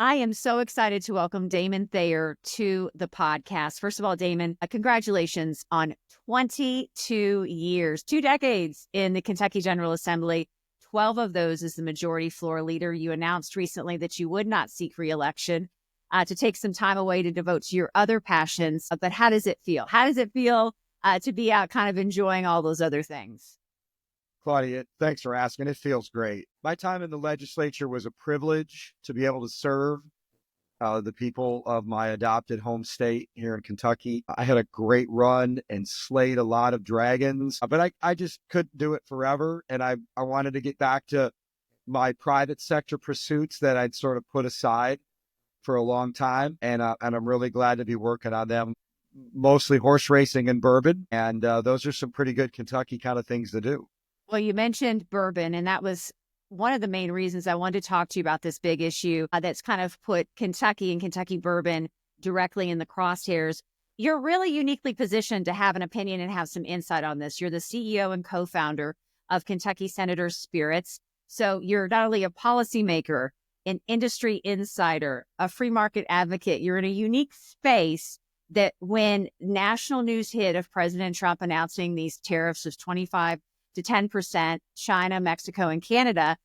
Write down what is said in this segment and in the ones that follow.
I am so excited to welcome Damon Thayer to the podcast. First of all, Damon, congratulations on 22 years, 2 decades in the Kentucky General Assembly. 12 of those as the majority floor leader. You announced recently that you would not seek re-election, to take some time away to devote to your other passions. But how does it feel? How does it feel to be out kind of enjoying all those other things? Claudia, thanks for asking. It feels great. My time in the legislature was a privilege to be able to serve the people of my adopted home state here in Kentucky. I had a great run and slayed a lot of dragons, but I just couldn't do it forever. And I wanted to get back to my private sector pursuits that I'd sort of put aside for a long time. And I'm really glad to be working on them, mostly horse racing and bourbon. And those are some pretty good Kentucky kind of things to do. Well, you mentioned bourbon, and that was one of the main reasons I wanted to talk to you about this big issue that's kind of put Kentucky and Kentucky bourbon directly in the crosshairs. You're really uniquely positioned to have an opinion and have some insight on this. You're the CEO and co-founder of Kentucky Senators Spirits. So you're not only a policymaker, an industry insider, a free market advocate. You're in a unique space that when national news hit of President Trump announcing these tariffs of 25 to 10%, China, Mexico, and Canada,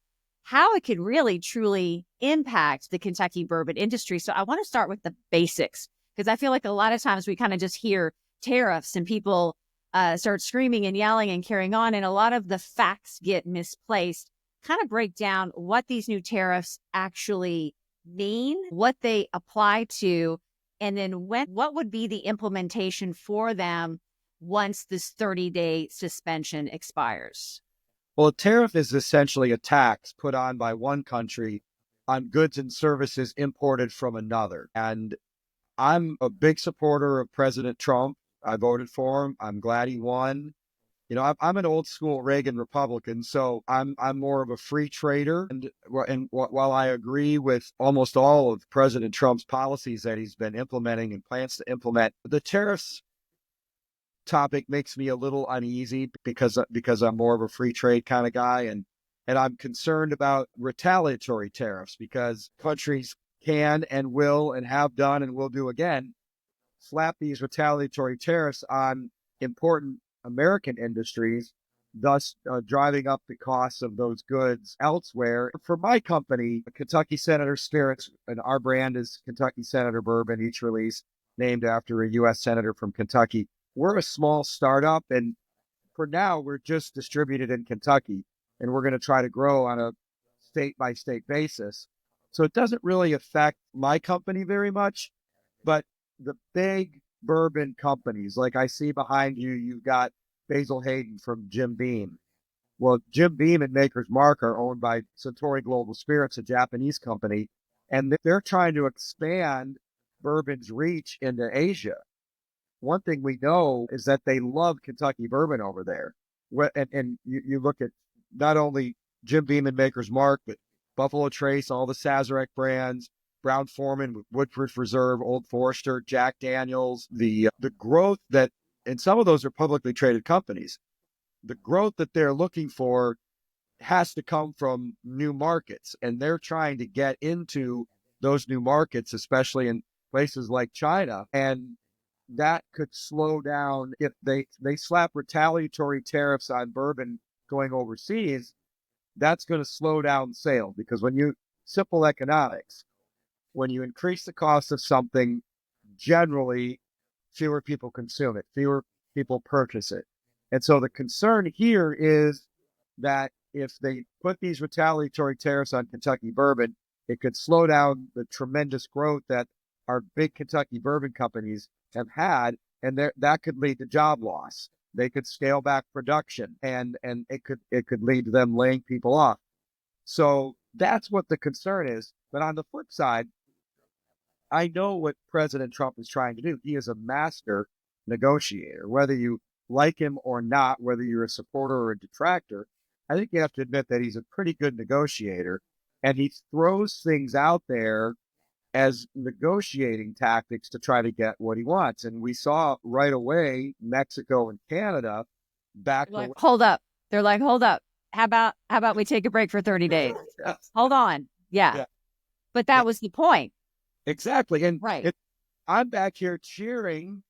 how it could really, truly impact the Kentucky bourbon industry. So I want to start with the basics, because I feel like a lot of times we kind of just hear tariffs and people start screaming and yelling and carrying on, and a lot of the facts get misplaced. Kind of break down what these new tariffs actually mean, what they apply to, and then what would be the implementation for them once this 30-day suspension expires. Well, a tariff is essentially a tax put on by one country on goods and services imported from another. And I'm a big supporter of President Trump. I voted for him. I'm glad he won. You know, I'm an old school Reagan Republican, so I'm more of a free trader. And while I agree with almost all of President Trump's policies that he's been implementing and plans to implement, the tariffs topic makes me a little uneasy because I'm more of a free trade kind of guy, and I'm concerned about retaliatory tariffs because countries can and will and have done and will do again slap these retaliatory tariffs on important American industries, thus driving up the costs of those goods elsewhere. For my company, Kentucky Senator Spirits, and our brand is Kentucky Senator Bourbon, each release named after a U.S. Senator from Kentucky. We're a small startup, and for now, we're just distributed in Kentucky, and we're going to try to grow on a state-by-state basis. So it doesn't really affect my company very much, but the big bourbon companies, like I see behind you, you've got Basil Hayden from Jim Beam. Well, Jim Beam and Maker's Mark are owned by Suntory Global Spirits, a Japanese company, and they're trying to expand bourbon's reach into Asia. One thing we know is that they love Kentucky bourbon over there. And you look at not only Jim Beam and Maker's Mark, but Buffalo Trace, all the Sazerac brands, Brown-Forman, Woodford Reserve, Old Forester, Jack Daniels, the growth that, and some of those are publicly traded companies, the growth that they're looking for has to come from new markets. And they're trying to get into those new markets, especially in places like China. And that could slow down if they slap retaliatory tariffs on bourbon going overseas. That's going to slow down sales, because simple economics, when you increase the cost of something, generally fewer people consume it, fewer people purchase it. And so the concern here is that if they put these retaliatory tariffs on Kentucky bourbon, it could slow down the tremendous growth that our big Kentucky bourbon companies have had, and that could lead to job loss. They could scale back production, and it could lead to them laying people off. So that's what the concern is. But on the flip side, I know what President Trump is trying to do. He is a master negotiator. Whether you like him or not, whether you're a supporter or a detractor, I think you have to admit that he's a pretty good negotiator, and he throws things out there as negotiating tactics to try to get what he wants. And we saw right away Mexico and Canada back. Like, hold up. They're like, hold up. How about we take a break for 30 days? Hold on. Yeah. But that was the point. Exactly. And Right. I'm back here cheering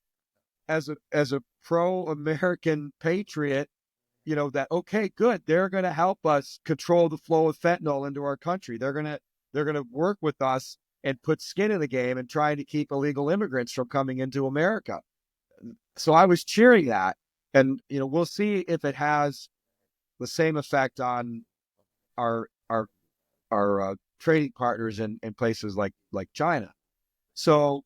as a pro-American patriot, that, okay, good. They're going to help us control the flow of fentanyl into our country. They're going to work with us and put skin in the game and trying to keep illegal immigrants from coming into America. So I was cheering that. And, we'll see if it has the same effect on our trading partners in places like China. So,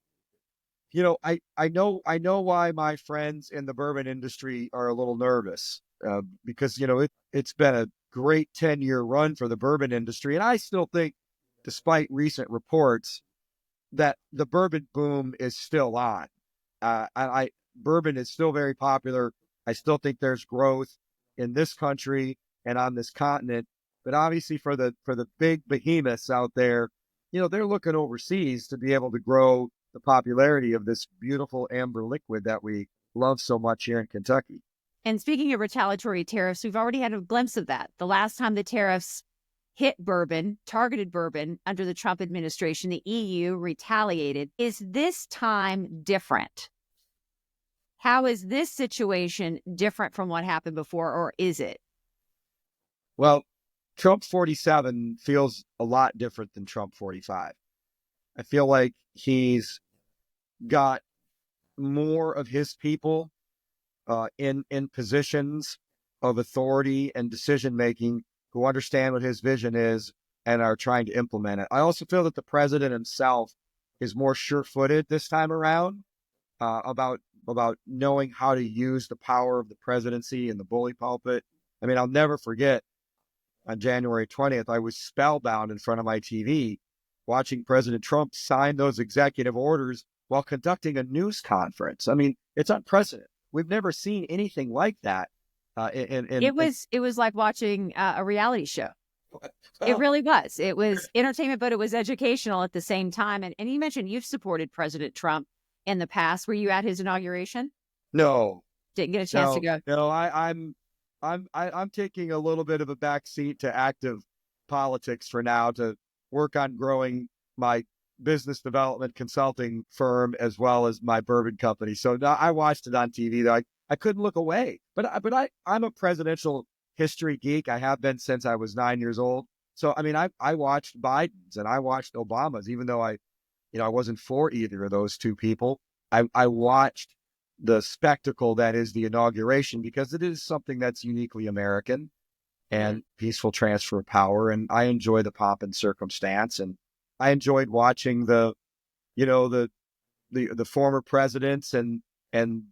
I know why my friends in the bourbon industry are a little nervous, because, it's been a great 10-year run for the bourbon industry. And I still think, despite recent reports, that the bourbon boom is still on. Bourbon is still very popular. I still think there's growth in this country and on this continent. But obviously for the big behemoths out there, they're looking overseas to be able to grow the popularity of this beautiful amber liquid that we love so much here in Kentucky. And speaking of retaliatory tariffs, we've already had a glimpse of that. The last time the tariffs hit bourbon, targeted bourbon under the Trump administration, the EU retaliated. Is this time different? How is this situation different from what happened before, or is it? Well, Trump 47 feels a lot different than Trump 45. I feel like he's got more of his people in positions of authority and decision making who understand what his vision is and are trying to implement it. I also feel that the president himself is more sure-footed this time around, about knowing how to use the power of the presidency and the bully pulpit. I mean, I'll never forget on January 20th, I was spellbound in front of my TV watching President Trump sign those executive orders while conducting a news conference. I mean, it's unprecedented. We've never seen anything like that. It was like watching a reality show. It really was. It was entertainment, but it was educational at the same time. And you mentioned you've supported President Trump in the past. Were you at his inauguration? No, Didn't get a chance to go. no, I'm taking a little bit of a backseat to active politics for now to work on growing my business development consulting firm as well as my bourbon company. So no, I watched it on TV though. I couldn't look away. I'm a presidential history geek. I have been since I was 9 years old. So I mean, I watched Biden's and I watched Obama's, even though I wasn't for either of those two people. I watched the spectacle that is the inauguration because it is something that's uniquely American and peaceful transfer of power. And I enjoy the pomp and circumstance. And I enjoyed watching the former presidents and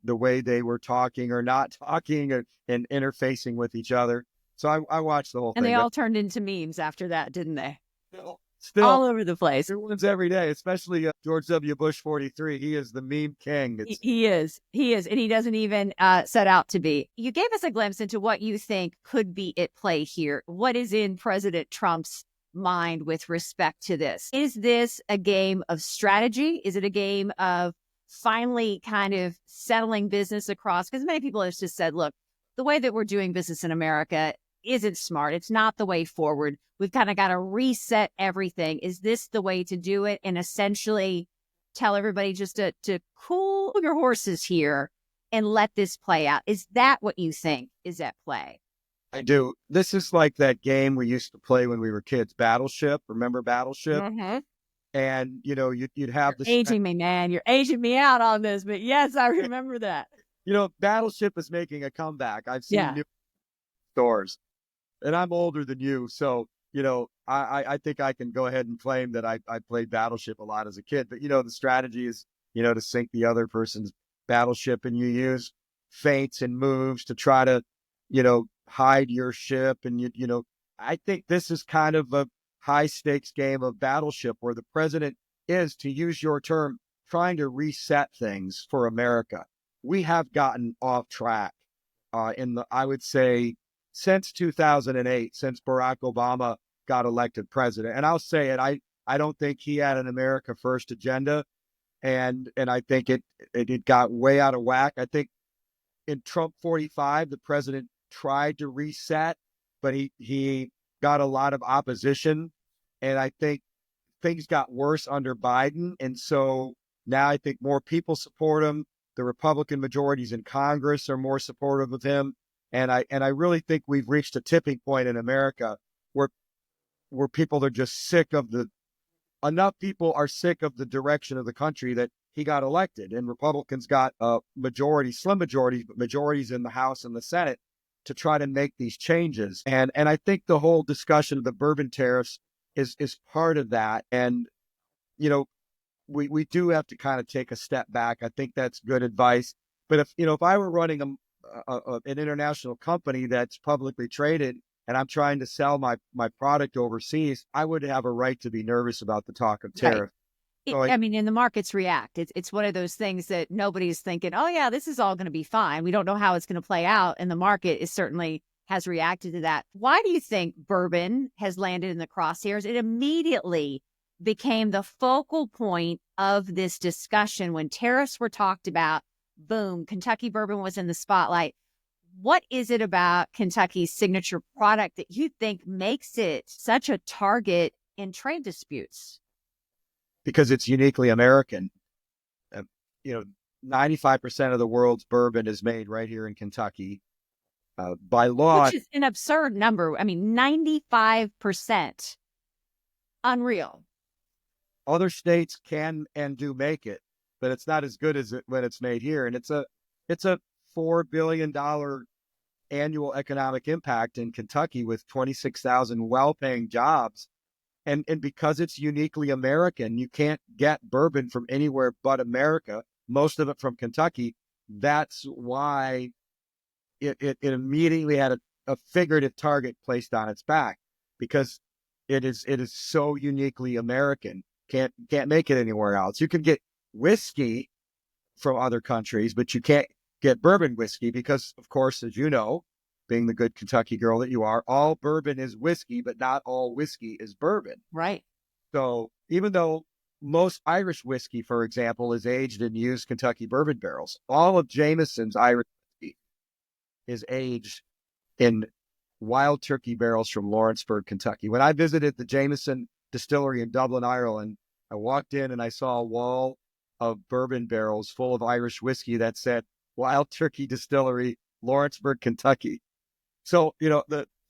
the way they were talking or not talking and interfacing with each other. So I watched the whole And thing. they all turned into memes after that, didn't they? Still all over the place. New ones every day, especially George W. Bush 43. He is the meme king. He is. And he doesn't even set out to be. You gave us a glimpse into what you think could be at play here. What is in President Trump's mind with respect to this? Is this a game of strategy? Is it a game of finally kind of settling business across? Because many people have just said, look, the way that we're doing business in America isn't smart. It's not the way forward. We've kind of got to reset everything. Is this the way to do it? And essentially tell everybody just to cool your horses here and let this play out. Is that what you think is at play? I do. This is like that game we used to play when we were kids, Battleship. Remember Battleship? Mm-hmm. And, you'd have You're aging me, man. You're aging me out on this. But yes, I remember that. Battleship is making a comeback. I've seen new stores. And I'm older than you, so I think I can go ahead and claim that I played Battleship a lot as a kid. But the strategy is to sink the other person's battleship, and you use feints and moves to try to hide your ship. And I think this is kind of a high stakes game of Battleship where the president is, to use your term, trying to reset things for America. We have gotten off track I would say, since 2008, since Barack Obama got elected president. And I'll say it, I don't think he had an America First agenda. And I think it got way out of whack. I think in Trump 45, the president tried to reset, but he got a lot of opposition. And I think things got worse under Biden. And so now I think more people support him. The Republican majorities in Congress are more supportive of him. And I really think we've reached a tipping point in America where people are just sick of enough people are sick of the direction of the country that he got elected. And Republicans got a majority, slim majorities, but majorities in the House and the Senate to try to make these changes. And I think the whole discussion of the bourbon tariffs is part of that. And, you know, we do have to kind of take a step back. I think that's good advice. But if I were running an international company that's publicly traded and I'm trying to sell my product overseas, I would have a right to be nervous about the talk of Right. tariff. So I mean, and the markets react. It's one of those things that nobody's thinking, oh, yeah, this is all going to be fine. We don't know how it's going to play out. And the market is certainly has reacted to that. Why do you think bourbon has landed in the crosshairs? It immediately became the focal point of this discussion when tariffs were talked about. Boom, Kentucky bourbon was in the spotlight. What is it about Kentucky's signature product that you think makes it such a target in trade disputes? because it's uniquely American. Uh, you know, 95% of the world's bourbon is made right here in Kentucky. By law, Which is an absurd number. I mean, 95%. Unreal. other states can and do make it, but it's not as good as when it's made here. And it's a $4 billion annual economic impact in Kentucky with 26,000 well-paying jobs. And because it's uniquely American, you can't get bourbon from anywhere but America, most of it from Kentucky. That's why it immediately had a figurative target placed on its back, because it is so uniquely American. Can't make it anywhere else. You can get whiskey from other countries, but you can't get bourbon whiskey because, of course, as you know, being the good Kentucky girl that you are, all bourbon is whiskey, but not all whiskey is bourbon. Right. So even though most Irish whiskey, for example, is aged in used Kentucky bourbon barrels, all of Jameson's Irish whiskey is aged in wild turkey barrels from Lawrenceburg, Kentucky. When I visited the Jameson distillery in Dublin, Ireland, I walked in and I saw a wall of bourbon barrels full of Irish whiskey that said Wild Turkey Distillery, Lawrenceburg, Kentucky. So,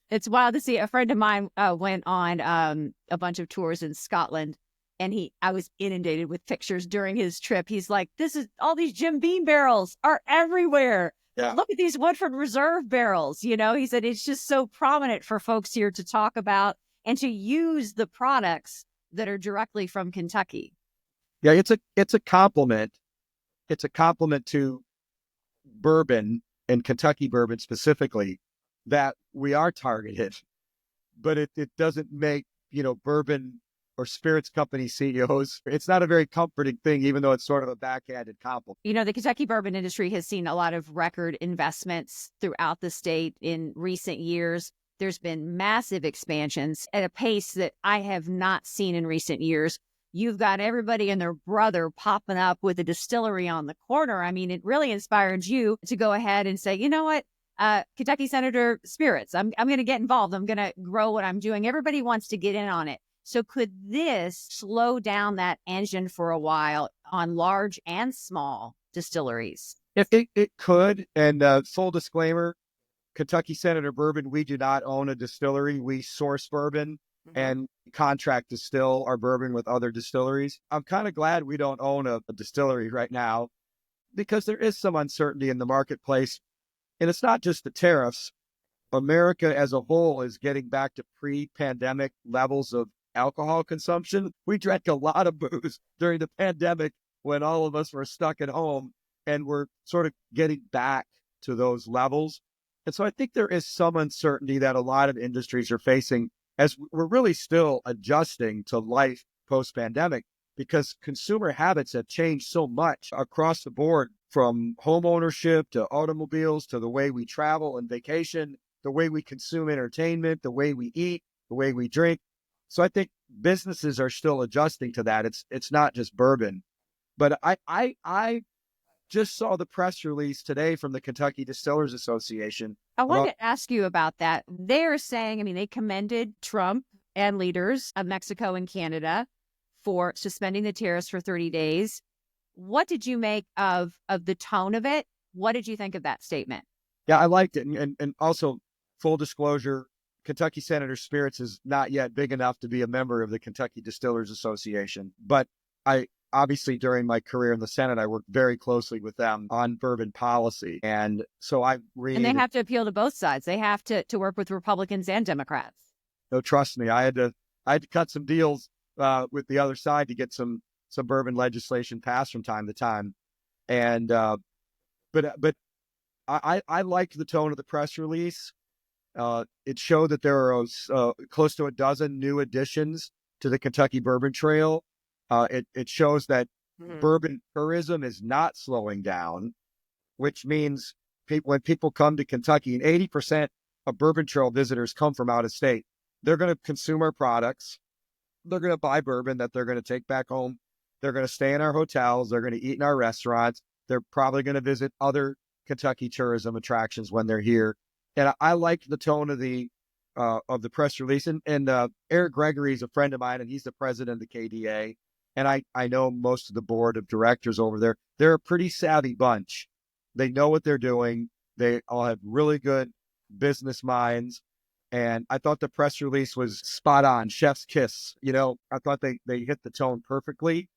It's wild to see. A friend of mine went on a bunch of tours in Scotland, and I was inundated with pictures during his trip. He's like, all these Jim Beam barrels are everywhere. Yeah. Look at these Woodford Reserve barrels. He said it's just so prominent for folks here to talk about and to use the products that are directly from Kentucky. Yeah, it's a compliment. It's a compliment to bourbon and Kentucky bourbon specifically that we are targeted, but it doesn't make, bourbon or spirits company CEOs. It's not a very comforting thing, even though it's sort of a backhanded compliment. The Kentucky bourbon industry has seen a lot of record investments throughout the state in recent years. There's been massive expansions at a pace that I have not seen in recent years. You've got everybody and their brother popping up with a distillery on the corner. I mean, it really inspired you to go ahead and say, you know what, Kentucky Senator Spirits, I'm going to get involved. I'm going to grow what I'm doing. Everybody wants to get in on it. So could this slow down that engine for a while on large and small distilleries? It could. And full disclaimer, Kentucky Senator Bourbon, we do not own a distillery. We source bourbon and contract distill our bourbon with other distilleries. I'm kind of glad we don't own a distillery right now, because there is some uncertainty in the marketplace. And it's not just the tariffs. America as a whole is getting back to pre-pandemic levels of alcohol consumption. We drank a lot of booze during the pandemic when all of us were stuck at home, and we're sort of getting back to those levels. And so I think there is some uncertainty that a lot of industries are facing as we're really still adjusting to life post-pandemic, because consumer habits have changed so much across the board, from home ownership to automobiles to the way we travel and vacation, the way we consume entertainment, the way we eat, the way we drink. So I think businesses are still adjusting to that. It's not just bourbon. But I just saw the press release today from the Kentucky Distillers Association. I wanted to ask you about that. They're saying, they commended Trump and leaders of Mexico and Canada for suspending the tariffs for 30 days. What did you make of the tone of it? What did you think of that statement? Yeah, I liked it. And also, full disclosure, Kentucky Senator Spirits is not yet big enough to be a member of the Kentucky Distillers Association. But I obviously, during my career in the Senate, I worked very closely with them on bourbon policy. And so I And they read, have to appeal to both sides. They have to work with Republicans and Democrats. no, trust me, I had to cut some deals with the other side to get some bourbon legislation passed from time to time. And but I liked the tone of the press release. It showed that there are close to a dozen new additions to the Kentucky Bourbon Trail. It shows that bourbon tourism is not slowing down, which means when people come to Kentucky, and 80% of Bourbon Trail visitors come from out of state, they're going to consume our products. They're going to buy bourbon that they're going to take back home. They're going to stay in our hotels. They're going to eat in our restaurants. They're probably going to visit other Kentucky tourism attractions when they're here. And I liked the tone of the press release. And Eric Gregory is a friend of mine, and he's the president of the KDA. And I know most of the board of directors over there. They're a pretty savvy bunch. They know what they're doing. They all have really good business minds. And I thought the press release was spot on, chef's kiss. I thought they hit the tone perfectly.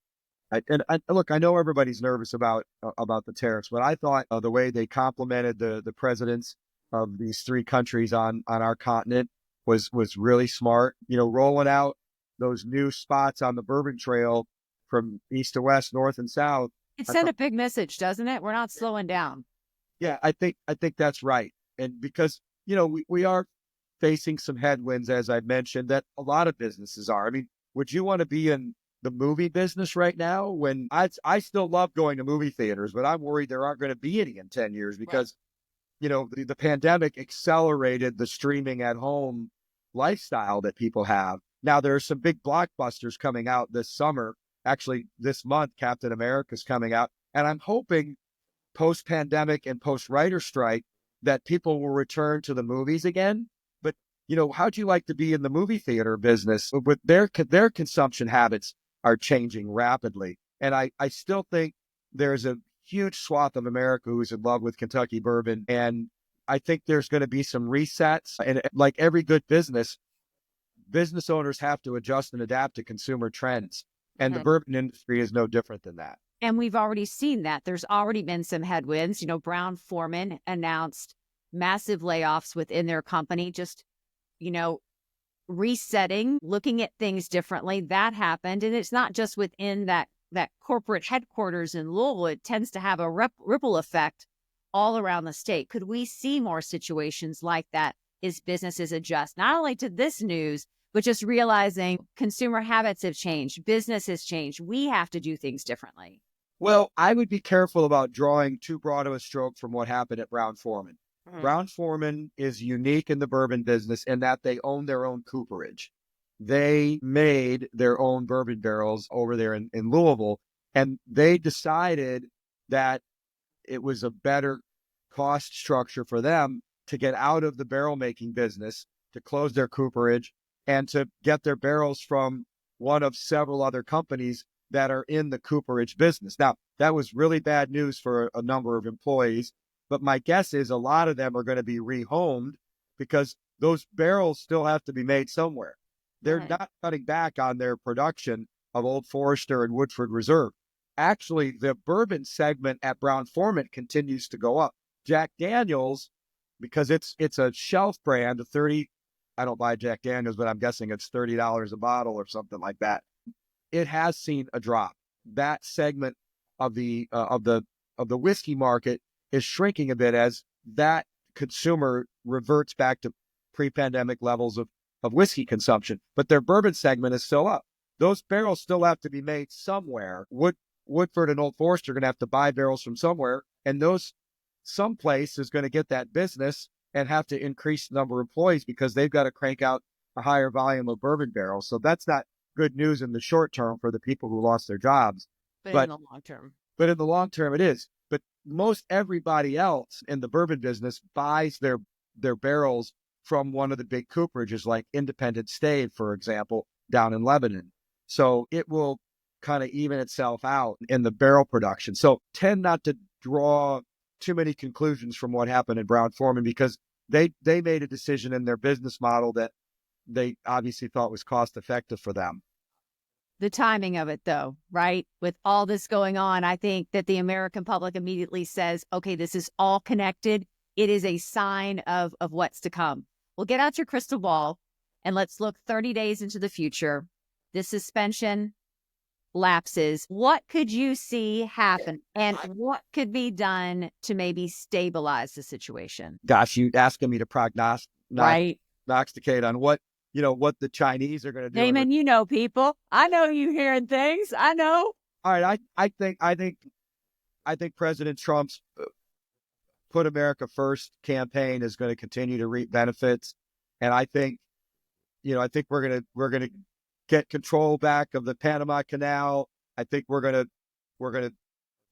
Look, I know everybody's nervous about the tariffs, but I thought the way they complimented the presidents of these three countries on our continent was really smart. Rolling out those new spots on the Bourbon Trail from east to west, north and south. It sent a big message, doesn't it? We're not slowing down. Yeah, I think that's right. And because, we are facing some headwinds, as I mentioned, that a lot of businesses are. I mean, would you want to be in the movie business right now when I still love going to movie theaters, but I'm worried there aren't going to be any in 10 years because, the pandemic accelerated the streaming at home lifestyle that people have. Now, there are some big blockbusters coming out this summer. Actually, this month, Captain America's coming out. And I'm hoping post-pandemic and post-writer strike that people will return to the movies again. But, how'd you like to be in the movie theater business? With their consumption habits are changing rapidly. And I still think there's a huge swath of America who's in love with Kentucky bourbon. And I think there's going to be some resets. And like every good business owners have to adjust and adapt to consumer trends. And the bourbon industry is no different than that. And we've already seen that. There's already been some headwinds. Brown-Forman announced massive layoffs within their company, just, resetting, looking at things differently. That happened. And it's not just within that corporate headquarters in Louisville. It tends to have a ripple effect all around the state. Could we see more situations like that as businesses adjust, not only to this news, but just realizing consumer habits have changed, business has changed. We have to do things differently. Well, I would be careful about drawing too broad of a stroke from what happened at Brown-Forman. Brown-Forman is unique in the bourbon business in that they own their own cooperage. They made their own bourbon barrels over there in Louisville, and they decided that it was a better cost structure for them to get out of the barrel making business, to close their cooperage, and to get their barrels from one of several other companies that are in the cooperage business. Now, that was really bad news for a number of employees, but my guess is a lot of them are going to be rehomed because those barrels still have to be made somewhere. They're not cutting back on their production of Old Forester and Woodford Reserve. Actually, the bourbon segment at Brown-Forman continues to go up. Jack Daniel's, because it's a shelf brand, I don't buy Jack Daniel's, but I'm guessing it's $30 a bottle or something like that. It has seen a drop. That segment of the whiskey market is shrinking a bit as that consumer reverts back to pre-pandemic levels of whiskey consumption. But their bourbon segment is still up. Those barrels still have to be made somewhere. Woodford and Old Forester are going to have to buy barrels from somewhere, and someplace is going to get that business and have to increase the number of employees because they've got to crank out a higher volume of bourbon barrels. So that's not good news in the short term for the people who lost their jobs. But in the long term. But in the long term, it is. But most everybody else in the bourbon business buys their barrels from one of the big cooperages like Independent Stave, for example, down in Lebanon. So it will kind of even itself out in the barrel production. So tend not to draw too many conclusions from what happened in Brown-Forman, because they made a decision in their business model that they obviously thought was cost effective for them. The timing of it, though, right? With all this going on, I think that the American public immediately says, okay, this is all connected. It is a sign of what's to come. Well, get out your crystal ball and let's look 30 days into the future. This suspension lapses. What could you see happen, and what could be done to maybe stabilize the situation? Gosh, you asking me to Right. prognosticate on what the Chinese are going to do. Damon, you know people. I know you hearing things. I know. All right, I think President Trump's "Put America First" campaign is going to continue to reap benefits, and I think we're gonna get control back of the Panama Canal. I think we're gonna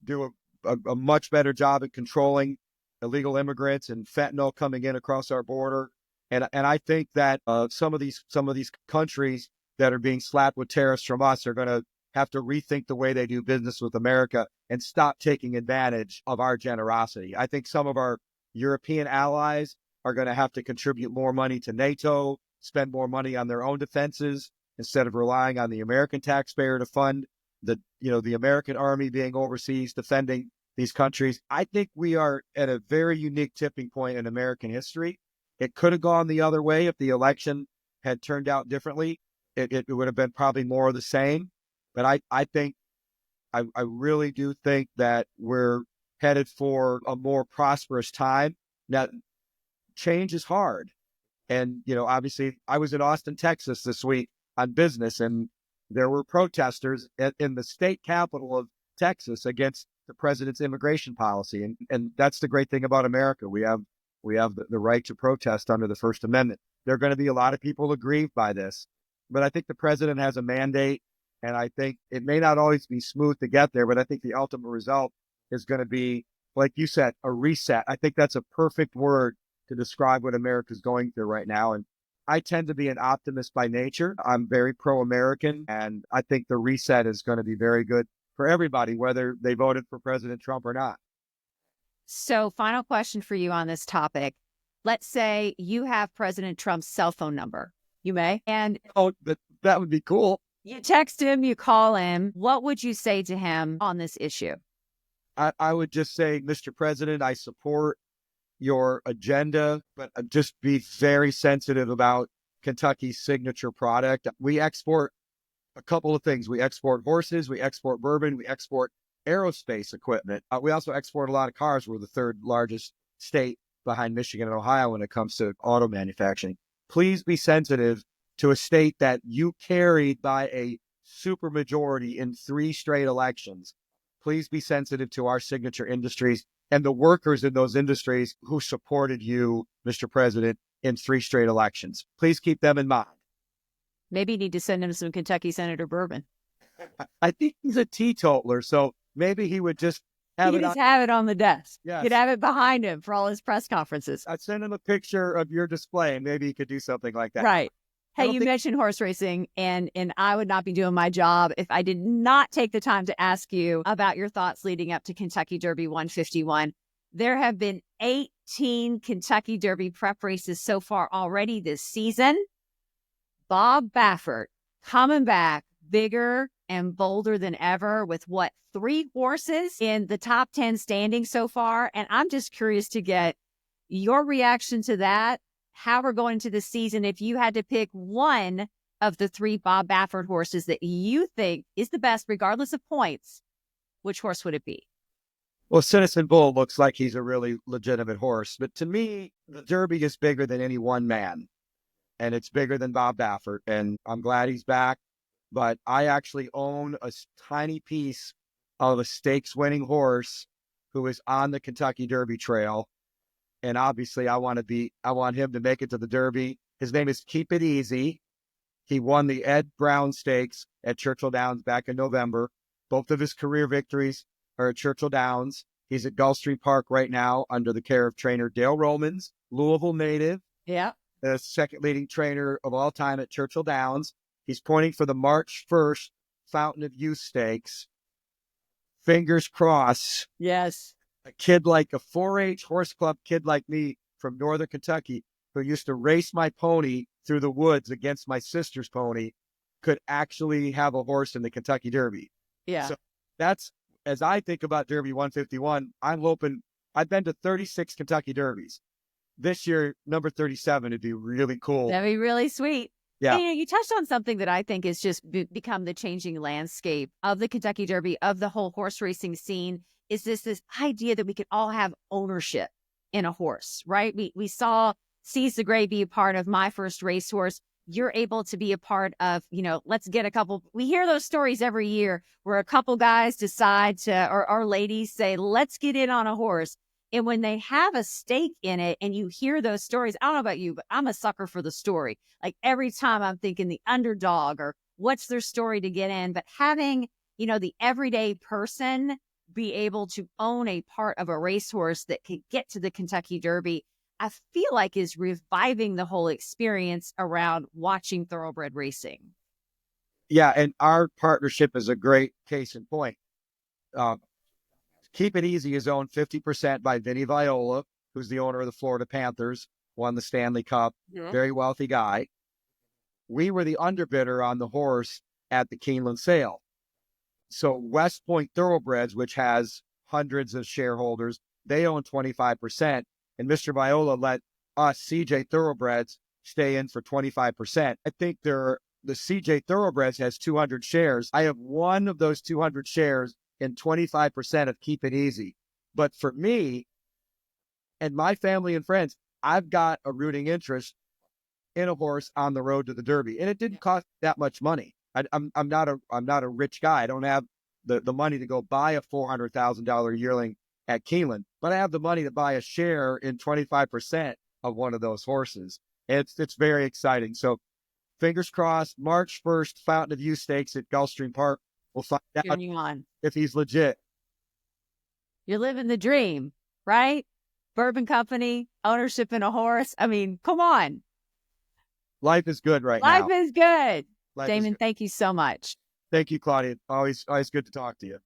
do a much better job at controlling illegal immigrants and fentanyl coming in across our border. And I think that some of these countries that are being slapped with tariffs from us are going to have to rethink the way they do business with America and stop taking advantage of our generosity. I think some of our European allies are going to have to contribute more money to NATO, spend more money on their own defenses instead of relying on the American taxpayer to fund the American army being overseas defending these countries. I think we are at a very unique tipping point in American history. It could have gone the other way if the election had turned out differently. It would have been probably more of the same. But I really do think that we're headed for a more prosperous time. Now, change is hard. And, obviously, I was in Austin, Texas this week on business, and there were protesters in the state capital of Texas against the president's immigration policy. And that's the great thing about America. We have the right to protest under the First Amendment. There are going to be a lot of people aggrieved by this, but I think the president has a mandate, and I think it may not always be smooth to get there, but I think the ultimate result is going to be, like you said, a reset. I think that's a perfect word to describe what America's going through right now. And I tend to be an optimist by nature. I'm very pro-American, and I think the reset is going to be very good for everybody, whether they voted for President Trump or not. So, final question for you on this topic. Let's say you have President Trump's cell phone number. You may. And that would be cool. You text him, you call him. What would you say to him on this issue? I would just say, Mr. President, I support your agenda, but just be very sensitive about Kentucky's signature product. We export a couple of things. We export horses, we export bourbon, we export aerospace equipment. We also export a lot of cars. We're the third largest state behind Michigan and Ohio when it comes to auto manufacturing. Please be sensitive to a state that you carried by a supermajority in 3 straight elections. Please be sensitive to our signature industries and the workers in those industries who supported you, Mr. President, in 3 straight elections. Please keep them in mind. Maybe you need to send him some Kentucky Senator bourbon. I think he's a teetotaler, so maybe he would just have have it on the desk. Yes. You'd have it behind him for all his press conferences. I'd send him a picture of your display, and maybe he could do something like that. Right. Hey, you mentioned horse racing, and I would not be doing my job if I did not take the time to ask you about your thoughts leading up to Kentucky Derby 151. There have been 18 Kentucky Derby prep races so far already this season. Bob Baffert coming back bigger and bolder than ever with 3 horses in the top 10 standings so far. And I'm just curious to get your reaction to that. How we're going into the season, if you had to pick one of the 3 Bob Baffert horses that you think is the best, regardless of points, which horse would it be? Well, Citizen Bull looks like he's a really legitimate horse. But to me, the Derby is bigger than any one man. And it's bigger than Bob Baffert. And I'm glad he's back. But I actually own a tiny piece of a stakes-winning horse who is on the Kentucky Derby trail. And obviously, I want him to make it to the Derby. His name is Keep It Easy. He won the Ed Brown Stakes at Churchill Downs back in November. Both of his career victories are at Churchill Downs. He's at Gulfstream Park right now under the care of trainer Dale Romans, Louisville native. Yeah. The second leading trainer of all time at Churchill Downs. He's pointing for the March 1st Fountain of Youth Stakes. Fingers crossed. Yes. A kid like a 4-H horse club kid like me from Northern Kentucky, who used to race my pony through the woods against my sister's pony, could actually have a horse in the Kentucky Derby. Yeah. So that's, as I think about Derby 151, I'm hoping. I've been to 36 Kentucky Derbies. This year, number 37 would be really cool. That'd be really sweet. Yeah. And you touched on something that I think is just become the changing landscape of the Kentucky Derby, of the whole horse racing scene, is this idea that we could all have ownership in a horse, right? We saw Seize the Gray be a part of my first racehorse. You're able to be a part of, let's get a couple. We hear those stories every year where a couple guys decide to, or ladies say, let's get in on a horse. And when they have a stake in it and you hear those stories, I don't know about you, but I'm a sucker for the story. Like every time I'm thinking the underdog or what's their story to get in. But having, the everyday person be able to own a part of a racehorse that could get to the Kentucky Derby, I feel like is reviving the whole experience around watching thoroughbred racing. Yeah, and our partnership is a great case in point. Keep It Easy is owned 50% by Vinny Viola, who's the owner of the Florida Panthers, won the Stanley Cup, very wealthy guy. We were the underbidder on the horse at the Keeneland sale. So West Point Thoroughbreds, which has hundreds of shareholders, they own 25%. And Mr. Viola let us, CJ Thoroughbreds, stay in for 25%. I think the CJ Thoroughbreds has 200 shares. I have one of those 200 shares in 25% of Keep It Easy. But for me and my family and friends, I've got a rooting interest in a horse on the road to the Derby. And it didn't cost that much money. I'm not a rich guy. I don't have the money to go buy a $400,000 yearling at Keeneland, but I have the money to buy a share in 25% of one of those horses. It's very exciting. So fingers crossed, March 1st, Fountain of Youth Stakes at Gulfstream Park. We'll find out if he's legit. You're living the dream, right? Bourbon Company, ownership in a horse. I mean, come on. Life is good right now. Life is good. Life Damon, is good. thank you so much. Thank you, Claudia. Always good to talk to you.